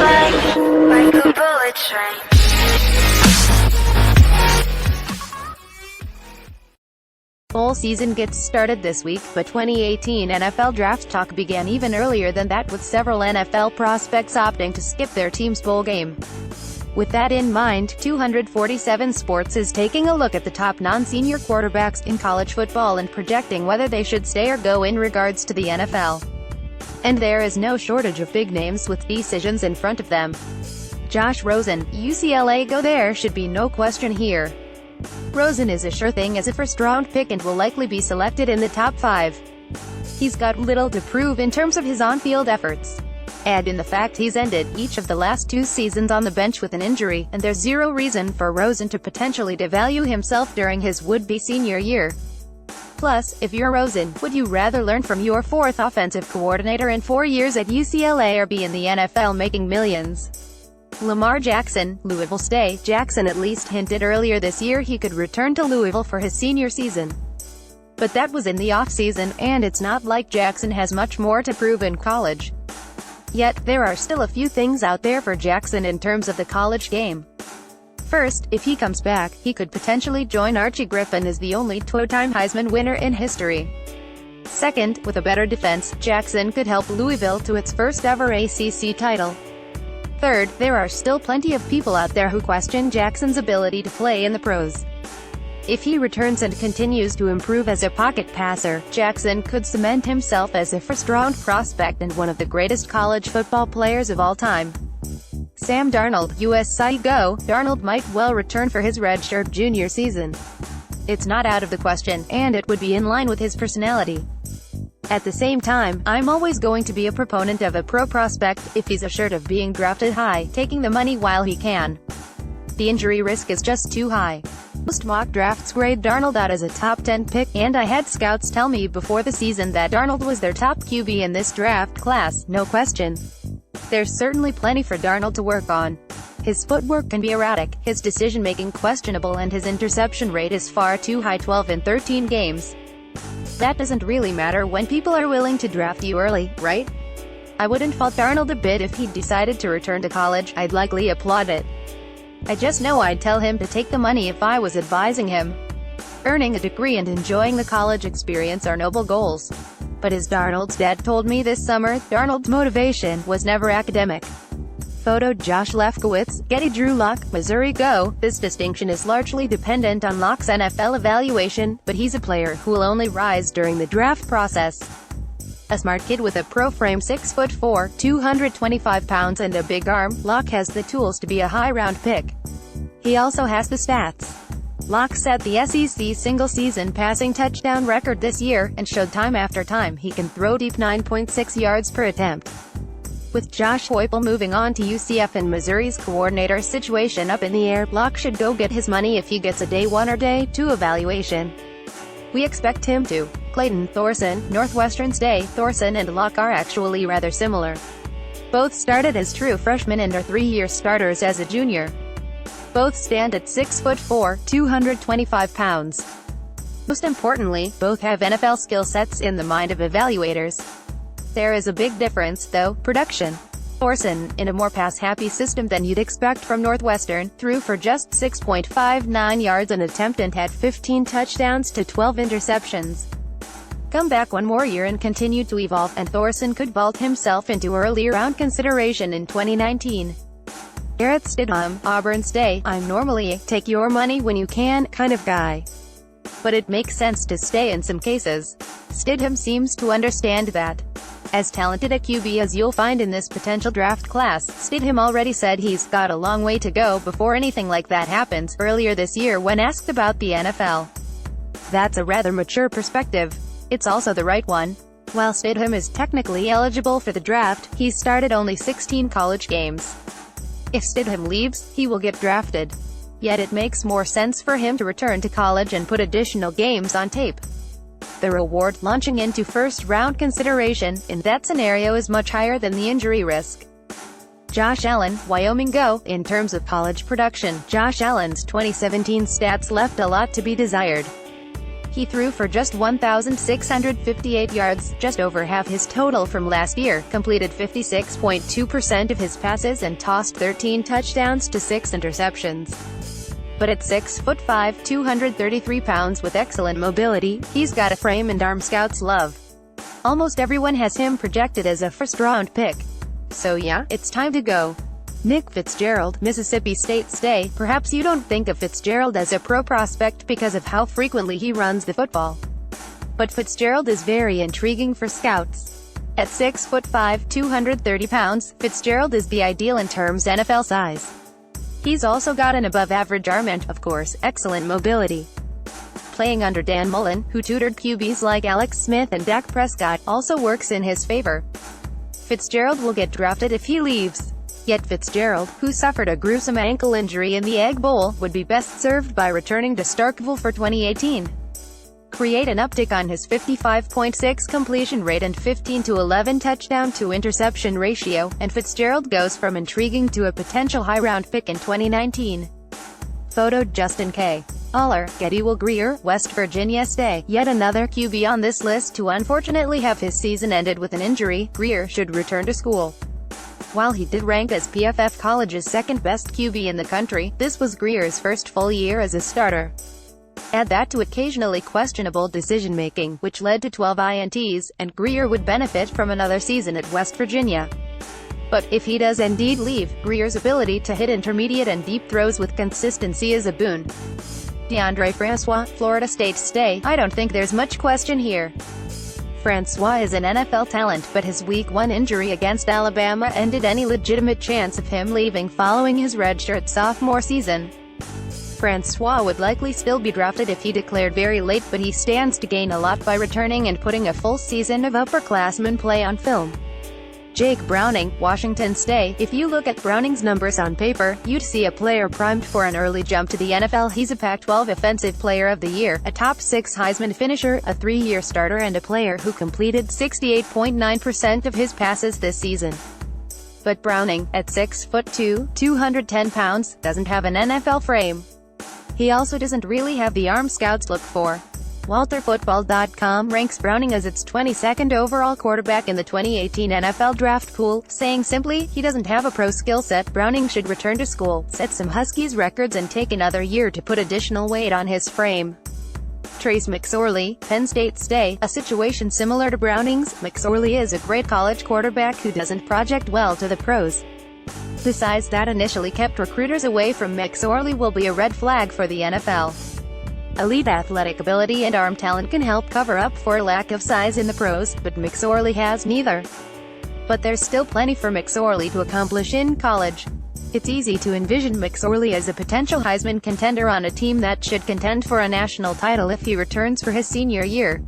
like a bullet train. Bowl season gets started this week, but 2018 NFL draft talk began even earlier than that, with several NFL prospects opting to skip their team's bowl game. With that in mind, 247 Sports is taking a look at the top non-senior quarterbacks in college football and projecting whether they should stay or go in regards to the NFL. And there is no shortage of big names with decisions in front of them. Josh Rosen, UCLA go there should be no question here. Rosen is a sure thing as a first-round pick and will likely be selected in the top 5. He's got little to prove in terms of his on-field efforts. Add in the fact he's ended each of the last 2 seasons on the bench with an injury, and there's zero reason for Rosen to potentially devalue himself during his would-be senior year. Plus, if you're Rosen, would you rather learn from your 4th offensive coordinator in 4 years at UCLA or be in the NFL making millions? Lamar Jackson, Louisville stay. Jackson at least hinted earlier this year he could return to Louisville for his senior season. But that was in the off-season, and it's not like Jackson has much more to prove in college. Yet, there are still a few things out there for Jackson in terms of the college game. First, if he comes back, he could potentially join Archie Griffin as the only two-time Heisman winner in history. Second, with a better defense, Jackson could help Louisville to its first ever ACC title. Third, there are still plenty of people out there who question Jackson's ability to play in the pros. If he returns and continues to improve as a pocket passer, Jackson could cement himself as a first-round prospect and one of the greatest college football players of all time. Sam Darnold, USC go. Darnold might well return for his redshirt junior season. It's not out of the question, and it would be in line with his personality. At the same time, I'm always going to be a proponent of a pro prospect, if he's assured of being drafted high, taking the money while he can. The injury risk is just too high. Most mock drafts grade Darnold out as a top 10 pick, and I had scouts tell me before the season that Darnold was their top QB in this draft class, no question. There's certainly plenty for Darnold to work on. His footwork can be erratic, his decision-making questionable, and his interception rate is far too high, 12 in 13 games. That doesn't really matter when people are willing to draft you early, right? I wouldn't fault Darnold a bit if he'd decided to return to college. I'd likely applaud it. I just know I'd tell him to take the money if I was advising him. Earning a degree and enjoying the college experience are noble goals. But as Darnold's dad told me this summer, Darnold's motivation was never academic. Photo Josh Lefkowitz, Getty Drew Lock, Missouri go. This distinction is largely dependent on Lock's NFL evaluation, but he's a player who will only rise during the draft process. A smart kid with a pro frame, 6'4", 225 pounds and a big arm, Lock has the tools to be a high-round pick. He also has the stats. Lock set the SEC single-season passing touchdown record this year, and showed time after time he can throw deep, 9.6 yards per attempt. With Josh Heupel moving on to UCF and Missouri's coordinator situation up in the air, Lock should go get his money if he gets a day 1 or day 2 evaluation. We expect him to. Clayton Thorson, Northwestern's day. Thorson and Lock are actually rather similar. Both started as true freshmen and are 3-year starters as a junior. Both stand at 6'4", 225 pounds. Most importantly, both have NFL skill sets in the mind of evaluators. There is a big difference, though: production. Thorson, in a more pass-happy system than you'd expect from Northwestern, threw for just 6.59 yards an attempt and had 15 touchdowns to 12 interceptions. Come back one more year and continue to evolve, and Thorson could vault himself into early round consideration in 2019. Garrett Stidham, Auburn's day. I'm normally a take your money when you can kind of guy. But it makes sense to stay in some cases. Stidham seems to understand that. As talented a QB as you'll find in this potential draft class, Stidham already said he's got a long way to go before anything like that happens, earlier this year when asked about the NFL. That's a rather mature perspective. It's also the right one. While Stidham is technically eligible for the draft, he's started only 16 college games. If Stidham leaves, he will get drafted. Yet it makes more sense for him to return to college and put additional games on tape. The reward, launching into first-round consideration, in that scenario is much higher than the injury risk. Josh Allen, Wyoming go. In terms of college production, Josh Allen's 2017 stats left a lot to be desired. He threw for just 1,658 yards, just over half his total from last year, completed 56.2% of his passes and tossed 13 touchdowns to 6 interceptions. But at 6'5", 233 pounds with excellent mobility, he's got a frame and arm scouts love. Almost everyone has him projected as a first-round pick. So yeah, it's time to go. Nick Fitzgerald, Mississippi State Stay. Perhaps you don't think of Fitzgerald as a pro prospect because of how frequently he runs the football. But Fitzgerald is very intriguing for scouts. At 6'5", 230 pounds, Fitzgerald is the ideal in terms NFL size. He's also got an above-average arm and, of course, excellent mobility. Playing under Dan Mullen, who tutored QBs like Alex Smith and Dak Prescott, also works in his favor. Fitzgerald will get drafted if he leaves. Yet Fitzgerald, who suffered a gruesome ankle injury in the Egg Bowl, would be best served by returning to Starkville for 2018. Create an uptick on his 55.6 completion rate and 15-11 touchdown-to-interception ratio, and Fitzgerald goes from intriguing to a potential high-round pick in 2019. Photo Justin K. Aller, Getty. Will Grier, West Virginia Stay. Yet another QB on this list to unfortunately have his season ended with an injury. Grier should return to school. While he did rank as PFF College's second-best QB in the country, this was Grier's first full year as a starter. Add that to occasionally questionable decision-making, which led to 12 INTs, and Grier would benefit from another season at West Virginia. But if he does indeed leave, Grier's ability to hit intermediate and deep throws with consistency is a boon. DeAndre Francois, Florida State Stay. I don't think there's much question here. Francois is an NFL talent, but his Week 1 injury against Alabama ended any legitimate chance of him leaving following his redshirt sophomore season. Francois would likely still be drafted if he declared very late, but he stands to gain a lot by returning and putting a full season of upperclassmen play on film. Jake Browning, Washington Stay. If you look at Browning's numbers on paper, you'd see a player primed for an early jump to the NFL. He's a Pac-12 Offensive Player of the Year, a top 6 Heisman finisher, a 3-year starter and a player who completed 68.9% of his passes this season. But Browning, at 6'2", 210 pounds, doesn't have an NFL frame. He also doesn't really have the arm scouts look for. WalterFootball.com ranks Browning as its 22nd overall quarterback in the 2018 NFL draft pool, saying simply, he doesn't have a pro skill set. Browning should return to school, set some Huskies records and take another year to put additional weight on his frame. Trace McSorley, Penn State Stay. A situation similar to Browning's, McSorley is a great college quarterback who doesn't project well to the pros. The size that initially kept recruiters away from McSorley will be a red flag for the NFL. Elite athletic ability and arm talent can help cover up for a lack of size in the pros, but McSorley has neither. But there's still plenty for McSorley to accomplish in college. It's easy to envision McSorley as a potential Heisman contender on a team that should contend for a national title if he returns for his senior year.